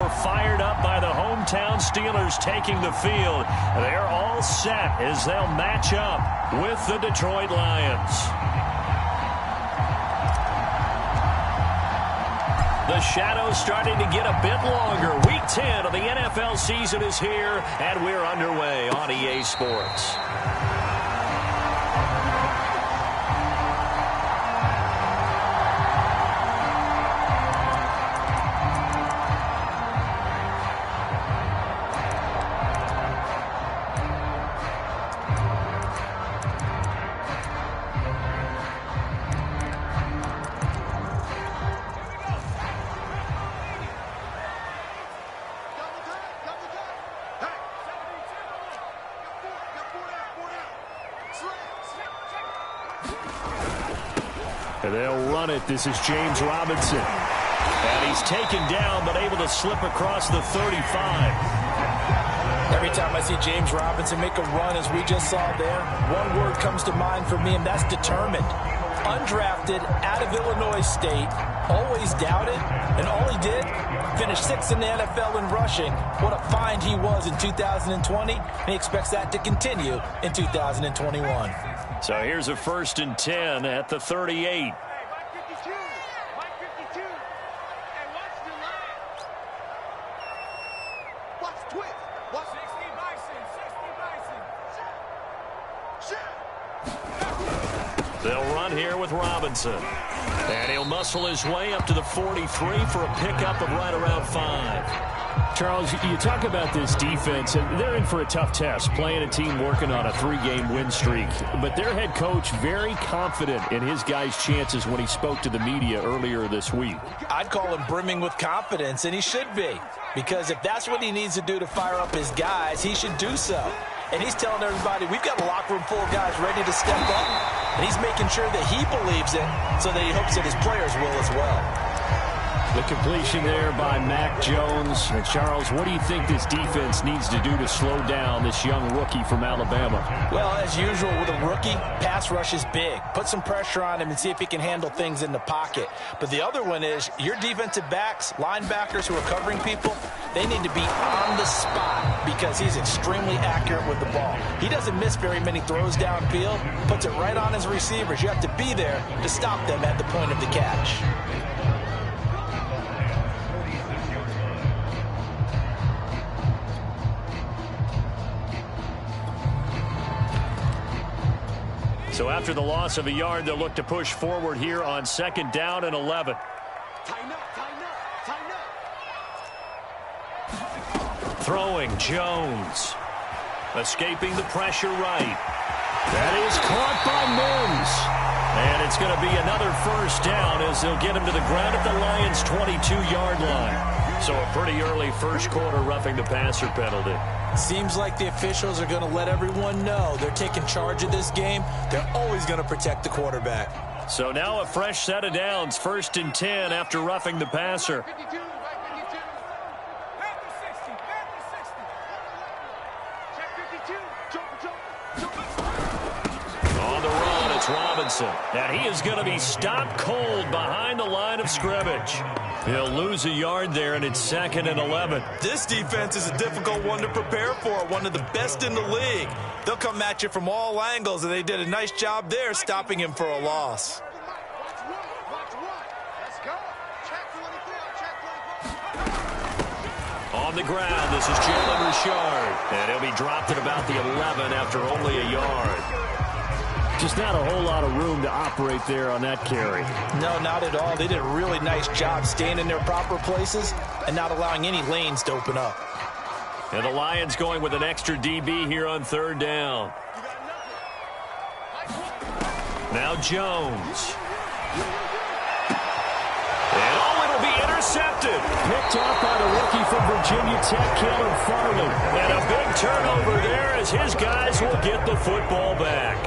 are fired up by the hometown Steelers taking the field. They're all set as they'll match up with the Detroit Lions. The shadow's starting to get a bit longer. Week 10 of the NFL season is here, and we're underway on EA Sports. And they'll run it. This is James Robinson. And he's taken down, but able to slip across the 35. Every time I see James Robinson make a run, as we just saw there, one word comes to mind for me, and that's determined. Undrafted, out of Illinois State, always doubted, and all he did, finished 6th in the NFL in rushing. What a find he was in 2020, and he expects that to continue in 2021. So here's a 1st and 10 at the 38. They'll run here with Robinson. And he'll muscle his way up to the 43 for a pickup of right around 5. Charles, you talk about this defense, and they're in for a tough test, playing a team working on a 3-game win streak. But their head coach very confident in his guys' chances when he spoke to the media earlier this week. I'd call him brimming with confidence, and he should be. Because if that's what he needs to do to fire up his guys, he should do so. And he's telling everybody, we've got a locker room full of guys ready to step up. And he's making sure that he believes it so that he hopes that his players will as well. The completion there by Mac Jones. And Charles, what do you think this defense needs to do to slow down this young rookie from Alabama? Well, as usual with a rookie, pass rush is big. Put some pressure on him and see if he can handle things in the pocket. But the other one is your defensive backs, linebackers who are covering people, they need to be on the spot because he's extremely accurate with the ball. He doesn't miss very many throws downfield, puts it right on his receivers. You have to be there to stop them at the point of the catch. So after the loss of a yard, they'll look to push forward here on 2nd down and 11. Throwing Jones. Escaping the pressure right. That is caught by Mims. And it's going to be another 1st down as they'll get him to the ground at the Lions' 22-yard line. So a pretty early first quarter roughing the passer penalty. Seems like the officials are going to let everyone know they're taking charge of this game. They're always going to protect the quarterback. So now a fresh set of downs, 1st and 10 after roughing the passer. On the run, it's Robinson. And he is going to be stopped cold behind the line of scrimmage. He'll lose a yard there, and it's 2nd and 11. This defense is a difficult one to prepare for, one of the best in the league. They'll come at you from all angles, and they did a nice job there stopping him for a loss. On the ground, this is Jalen Richard. And he'll be dropped at about the 11 after only a yard. Just not a whole lot of room to operate there on that carry. No, not at all. They did a really nice job staying in their proper places and not allowing any lanes to open up. And the Lions going with an extra DB here on 3rd down. Now Jones. And it'll be intercepted. Picked off by the rookie from Virginia Tech, Caleb Farley. And a big turnover there as his guys will get the football back.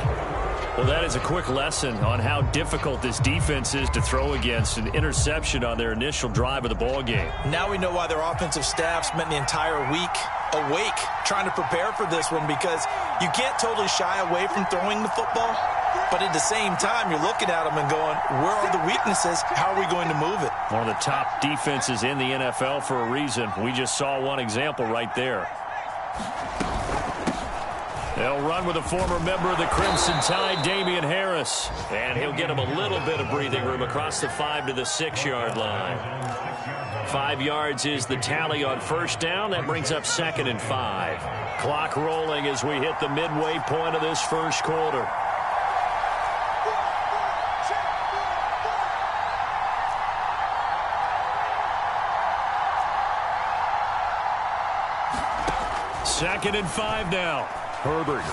Well, that is a quick lesson on how difficult this defense is to throw against. An interception on their initial drive of the ball game. Now we know why their offensive staff spent the entire week awake trying to prepare for this one, because you can't totally shy away from throwing the football, But at the same time, you're looking at them and going, where are the weaknesses? How are we going to move it? One of the top defenses in the NFL for a reason. We just saw one example right there. They'll run with a former member of the Crimson Tide, Damian Harris. And he'll get him a little bit of breathing room across the 5 to the 6-yard line. 5 yards is the tally on first down. That brings up 2nd and 5. Clock rolling as we hit the midway point of this first quarter. Second and 5 now. Herbert.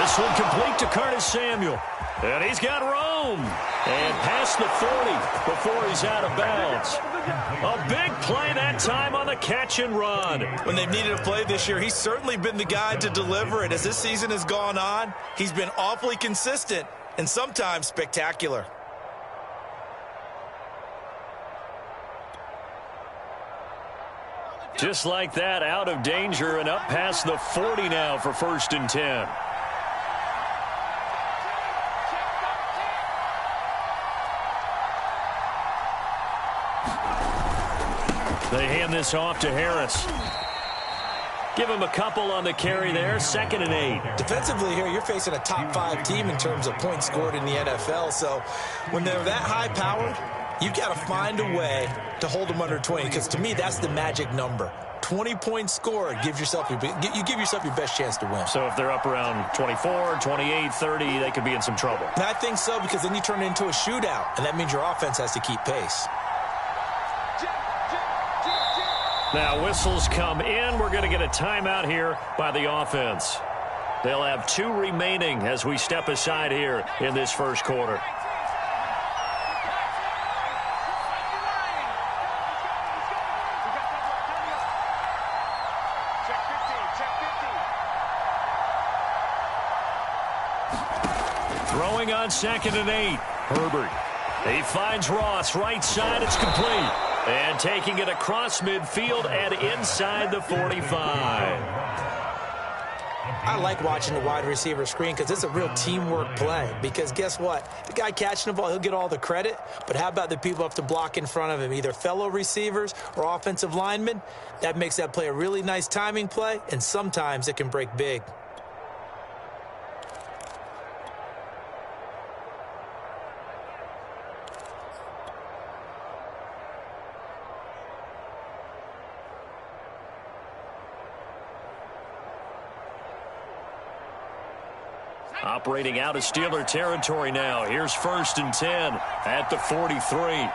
This one complete to Curtis Samuel. And he's got room. And past the 40 before he's out of bounds. A big play that time on the catch and run. When they've needed a play this year, he's certainly been the guy to deliver it. As this season has gone on, he's been awfully consistent and sometimes spectacular. Just like that, out of danger and up past the 40 now for 1st and 10. They hand this off to Harris. Give him a couple on the carry there. 2nd and 8. Defensively here, you're facing a top 5 team in terms of points scored in the NFL. So when they're that high-powered, you've got to find a way to hold them under 20, because to me, that's the magic number. 20 points scored, you give yourself your best chance to win. So if they're up around 24, 28, 30, they could be in some trouble. And I think so, because then you turn it into a shootout, and that means your offense has to keep pace. Now whistles come in. We're going to get a timeout here by the offense. They'll have 2 remaining as we step aside here in this first quarter. Throwing on 2nd and 8. Herbert. He finds Ross right side. It's complete. And taking it across midfield and inside the 45. I like watching the wide receiver screen because it's a real teamwork play. Because guess what? The guy catching the ball, he'll get all the credit. But how about the people up to block in front of him, either fellow receivers or offensive linemen? That makes that play a really nice timing play, and sometimes it can break big. Operating out of Steeler territory now. Here's 1st and 10 at the 43.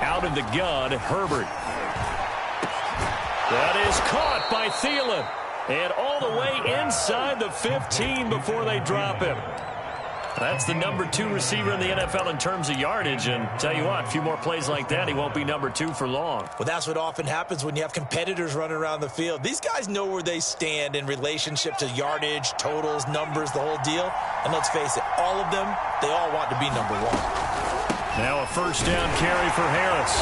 Out in the gun, Herbert. That is caught by Thielen. And all the way inside the 15 before they drop him. That's the number 2 receiver in the NFL in terms of yardage. And tell you what, a few more plays like that, he won't be number 2 for long. Well, that's what often happens when you have competitors running around the field. These guys know where they stand in relationship to yardage, totals, numbers, the whole deal. And let's face it, all of them, they all want to be number 1. Now a 1st down carry for Harris.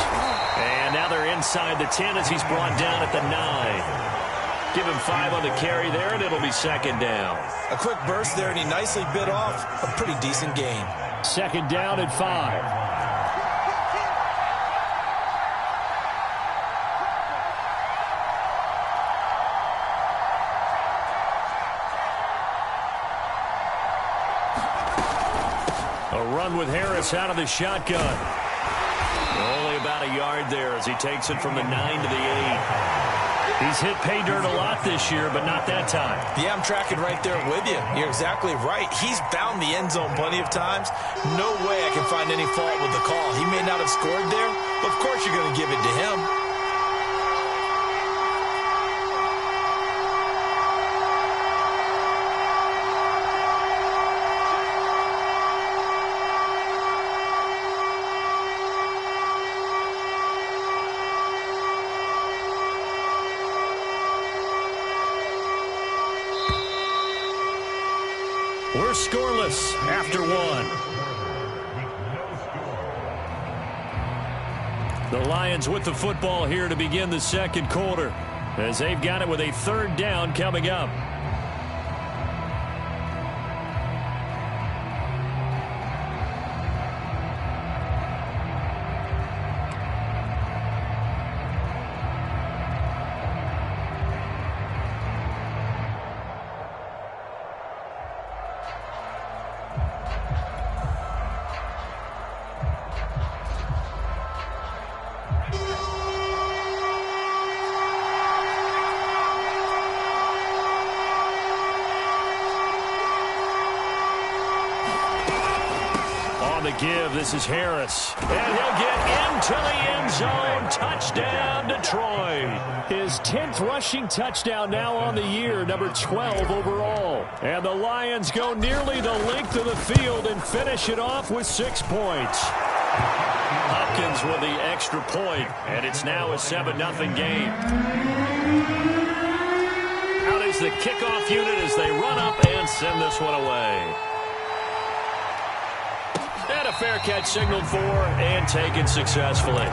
And now they're inside the 10 as he's brought down at the 9. Give him 5 on the carry there, and it'll be 2nd down. A quick burst there, and he nicely bit off a pretty decent gain. 2nd down and 5. A run with Harris out of the shotgun. Only about a yard there as he takes it from the 9 to the 8. He's hit pay dirt a lot this year, but not that time. Yeah, I'm tracking right there with you. You're exactly right. He's found the end zone plenty of times. No way I can find any fault with the call. He may not have scored there, but of course you're going to give it to him. We're scoreless after 1. The Lions with the football here to begin the second quarter. as they've got it with a third down coming up. Give. This is Harris. And he'll get into the end zone. Touchdown, Detroit. His 10th rushing touchdown now on the year, number 12 overall. And the Lions go nearly the length of the field and finish it off with 6 points. Hopkins with the extra point, and it's now a 7-0 game. Out is the kickoff unit as they run up and send this one away. And a fair catch signaled for and taken successfully.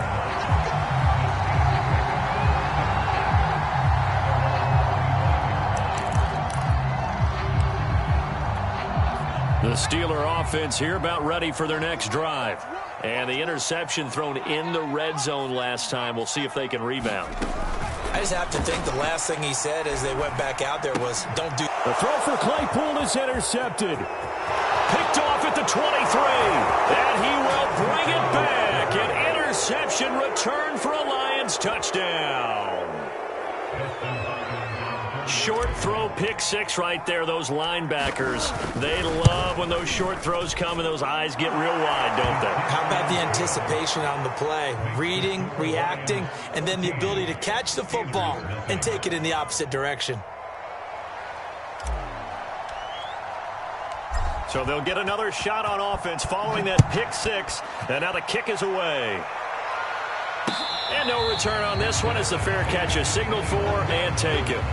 The Steeler offense here about ready for their next drive. And the interception thrown in the red zone last time. We'll see if they can rebound. I just have to think the last thing he said as they went back out there was, don't do... The throw for Claypool is intercepted. Picked off at the 23. And he will bring it back. An interception return for a Lions touchdown. Short throw, pick six right there. Those linebackers, they love when those short throws come and those eyes get real wide, don't they? How about the anticipation on the play? Reading, reacting, and then the ability to catch the football and take it in the opposite direction. So they'll get another shot on offense following that pick six. And now the kick is away. And no return on this one as the fair catch is signaled for and taken.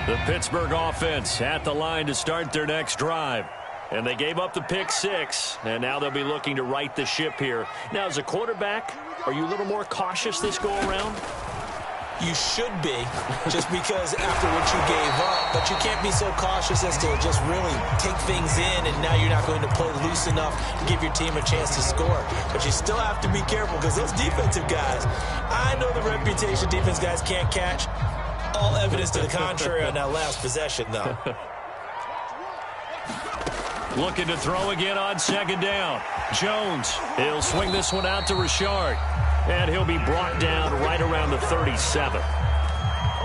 The Pittsburgh offense at the line to start their next drive. And they gave up the pick six, and now they'll be looking to right the ship here. Now, as a quarterback, are you a little more cautious this go-around? You should be, just because after what you gave up. But you can't be so cautious as to just really take things in, and now you're not going to play loose enough to give your team a chance to score. But you still have to be careful because those defensive guys, I know the reputation defense guys can't catch. All evidence to the contrary on that last possession, though. Looking to throw again on second down. Jones, he'll swing this one out to Richard. And he'll be brought down right around the 37.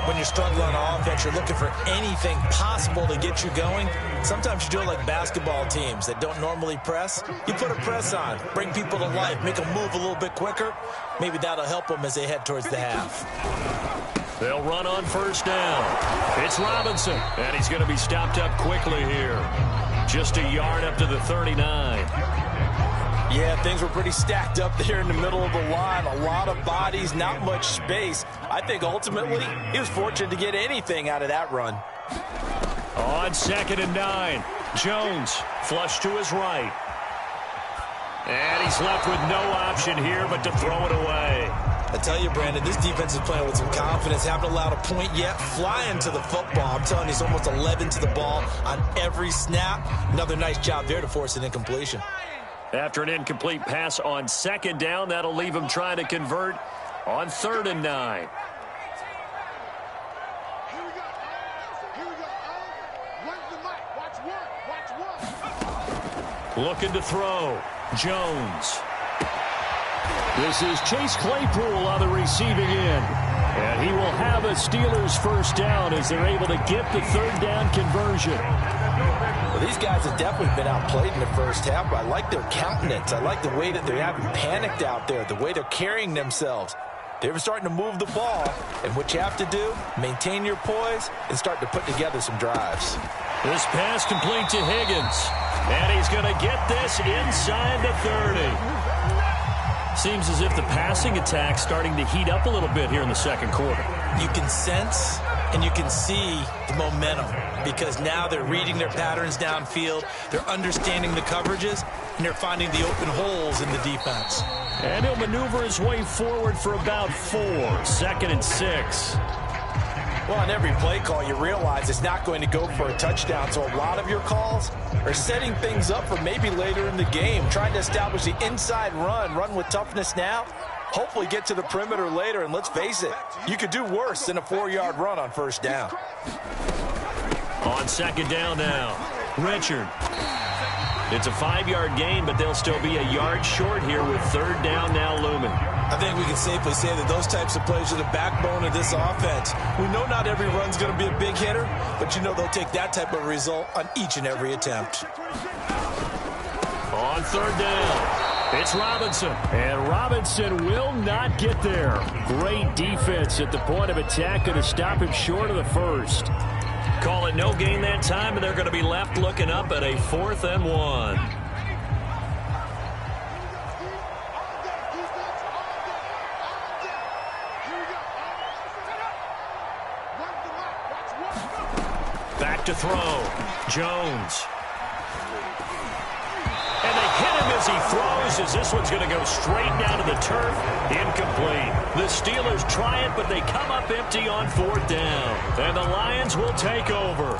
When you're struggling on offense, you're looking for anything possible to get you going. Sometimes you do it like basketball teams that don't normally press. You put a press on, bring people to life, make them move a little bit quicker. Maybe that'll help them as they head towards the half. They'll run on first down. It's Robinson, and he's going to be stopped up quickly here. Just a yard up to the 39. Yeah, things were pretty stacked up there in the middle of the line. A lot of bodies, not much space. I think ultimately he was fortunate to get anything out of that run. On second and 9, Jones flush to his right. And he's left with no option here but to throw it away. I tell you, Brandon, this defense is playing with some confidence. Haven't allowed a point yet. Flying to the football. I'm telling you, he's almost 11 to the ball on every snap. Another nice job there to force an incompletion. After an incomplete pass on second down, that'll leave him trying to convert on third and 9. Looking to throw. Jones. This is Chase Claypool on the receiving end. And he will have a Steelers first down as they're able to get the third down conversion. Well, these guys have definitely been outplayed in the first half, but I like their countenance. I like the way that they haven't panicked out there, the way they're carrying themselves. They're starting to move the ball, and what you have to do, maintain your poise and start to put together some drives. This pass complete to Higgins, and he's going to get this inside the 30. Seems as if the passing attack's starting to heat up a little bit here in the second quarter. You can sense And you can see the momentum because now they're reading their patterns downfield, they're understanding the coverages, and they're finding the open holes in the defense. And he'll maneuver his way forward for about 4. 2nd and 6. Well, on every play call, you realize it's not going to go for a touchdown, so a lot of your calls are setting things up for maybe later in the game, trying to establish the inside run with toughness now, hopefully get to the perimeter later, and let's face it, you could do worse than a 4-yard run on 1st down. On 2nd down now, Richard. It's a 5-yard gain, but they'll still be a yard short here with 3rd down now looming. I think we can safely say that those types of plays are the backbone of this offense. We know not every run's going to be a big hitter, but you know they'll take that type of result on each and every attempt. On 3rd down, it's Robinson. And Robinson will not get there. Great defense at the point of attack to stop him short of the 1st. Call it no gain that time, and they're going to be left looking up at a 4th and 1. Back to throw. Jones. And they hit him as he throws, as this one's going to go straight down to the turf. Incomplete. The Steelers try it, but they come up empty on 4th down. And the Lions will take over.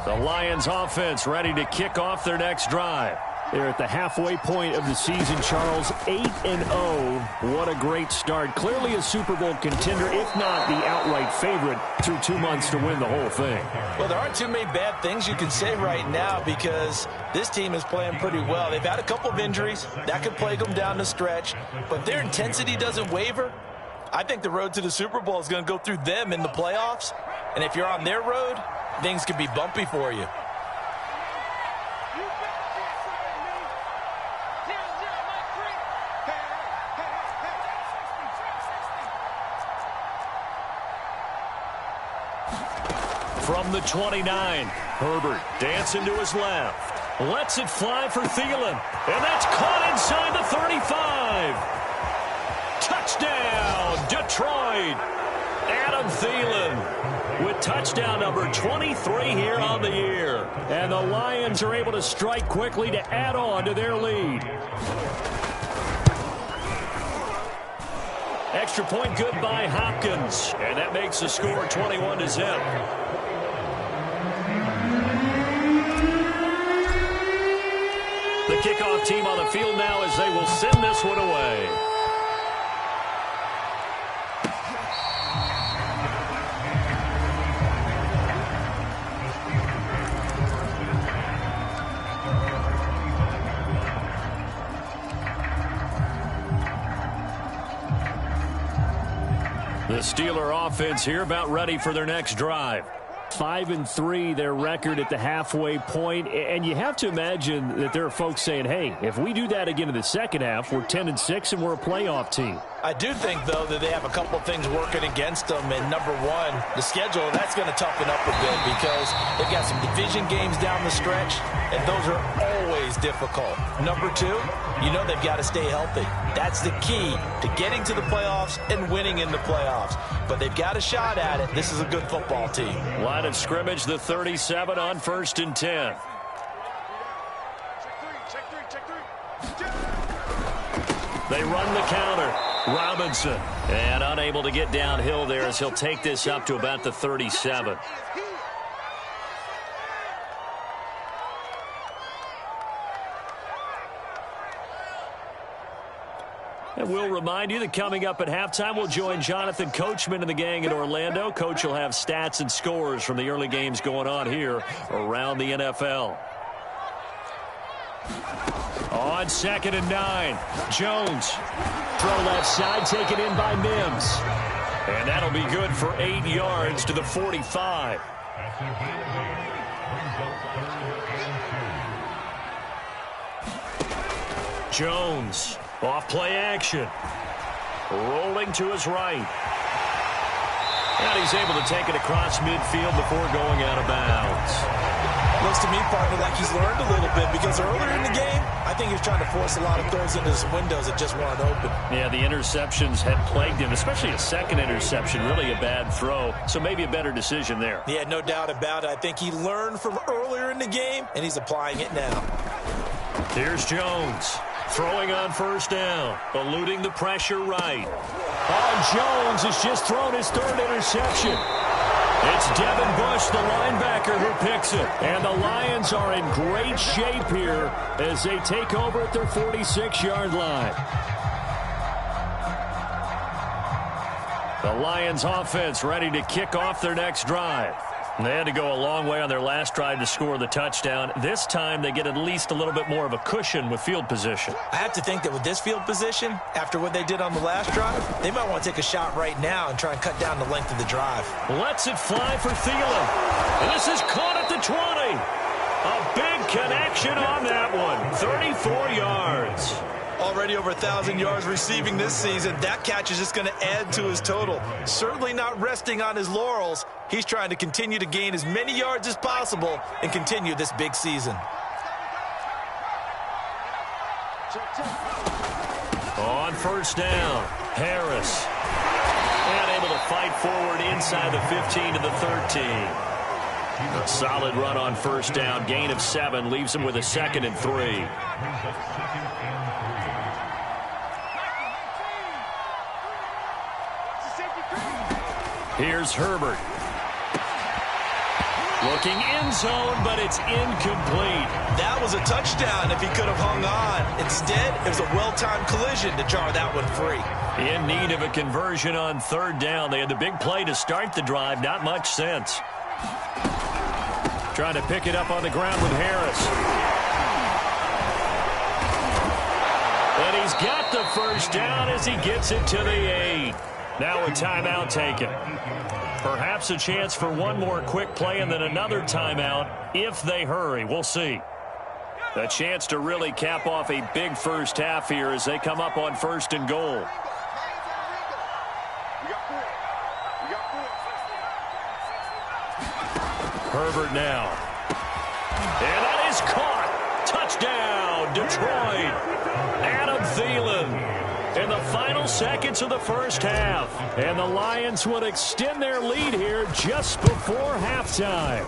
The Lions offense ready to kick off their next drive. They're at the halfway point of the season, Charles. 8-0. What a great start. Clearly a Super Bowl contender, if not the outright favorite, through 2 months to win the whole thing. Well, there aren't too many bad things you can say right now because this team is playing pretty well. They've had a couple of injuries. That could plague them down the stretch. But their intensity doesn't waver. I think the road to the Super Bowl is going to go through them in the playoffs. And if you're on their road, things could be bumpy for you. From the 29, Herbert dancing to his left. Lets it fly for Thielen. And that's caught inside the 35. Touchdown, Detroit. Adam Thielen with touchdown number 23 here on the year. And the Lions are able to strike quickly to add on to their lead. Extra point good by Hopkins. And that makes the score 21-0. The kickoff team on the field now as they will send this one away. The Steeler offense here about ready for their next drive. 5-3, their record at the halfway point, and you have to imagine that there are folks saying, hey, if we do that again in the second half, we're 10-6 and we're a playoff team. I do think, though, that they have a couple of things working against them. And number one, the schedule, that's going to toughen up a bit because they've got some division games down the stretch, and those are always difficult. Number two, you know they've got to stay healthy. That's the key to getting to the playoffs and winning in the playoffs. But they've got a shot at it. This is a good football team. Line of scrimmage, the 37 on 1st and 10. They run the counter. Robinson. And unable to get downhill there as he'll take this up to about the 37. And we'll remind you that coming up at halftime, we'll join Jonathan Coachman and the gang in Orlando. Coach will have stats and scores from the early games going on here around the NFL. On 2nd and 9, Jones. Throw left side, taken in by Mims. And that'll be good for 8 yards to the 45. Jones, off play action. Rolling to his right. And he's able to take it across midfield before going out of bounds. Looks to me, partner, like he's learned a little bit because earlier in the game, I think he was trying to force a lot of throws into some windows that just weren't open. Yeah, the interceptions had plagued him, especially a second interception, really a bad throw. So maybe a better decision there. Yeah, no doubt about it. I think he learned from earlier in the game, and he's applying it now. Here's Jones. Throwing on first down. Eluding the pressure right. Jones has just thrown his third interception. It's Devin Bush, the linebacker, who picks it. And the Lions are in great shape here as they take over at their 46-yard line. The Lions offense ready to kick off their next drive. They had to go a long way on their last drive to score the touchdown. This time they get at least a little bit more of a cushion with field position. I have to think that with this field position, after what they did on the last drive, they might want to take a shot right now and try and cut down the length of the drive. Lets it fly for Thielen. And this is caught at the 20. A big connection on that one. 34 yards. Already over 1,000 yards receiving this season. That catch is just going to add to his total. Certainly not resting on his laurels. He's trying to continue to gain as many yards as possible and continue this big season. On first down, Harris. And able to fight forward inside the 15 to the 13. A solid run on first down. Gain of 7 leaves him with a 2nd and 3. Here's Herbert. Looking end zone, but it's incomplete. That was a touchdown if he could have hung on. Instead, it was a well-timed collision to jar that one free. In need of a conversion on third down. They had the big play to start the drive. Not much sense. Trying to pick it up on the ground with Harris. And he's got the first down as he gets it to the 8. Now a timeout taken. Perhaps a chance for one more quick play and then another timeout if they hurry. We'll see. A chance to really cap off a big first half here as they come up on 1st and goal. Herbert now. And that is caught. Touchdown, Detroit. Adam Thielen. In the final seconds of the first half. And the Lions would extend their lead here just before halftime.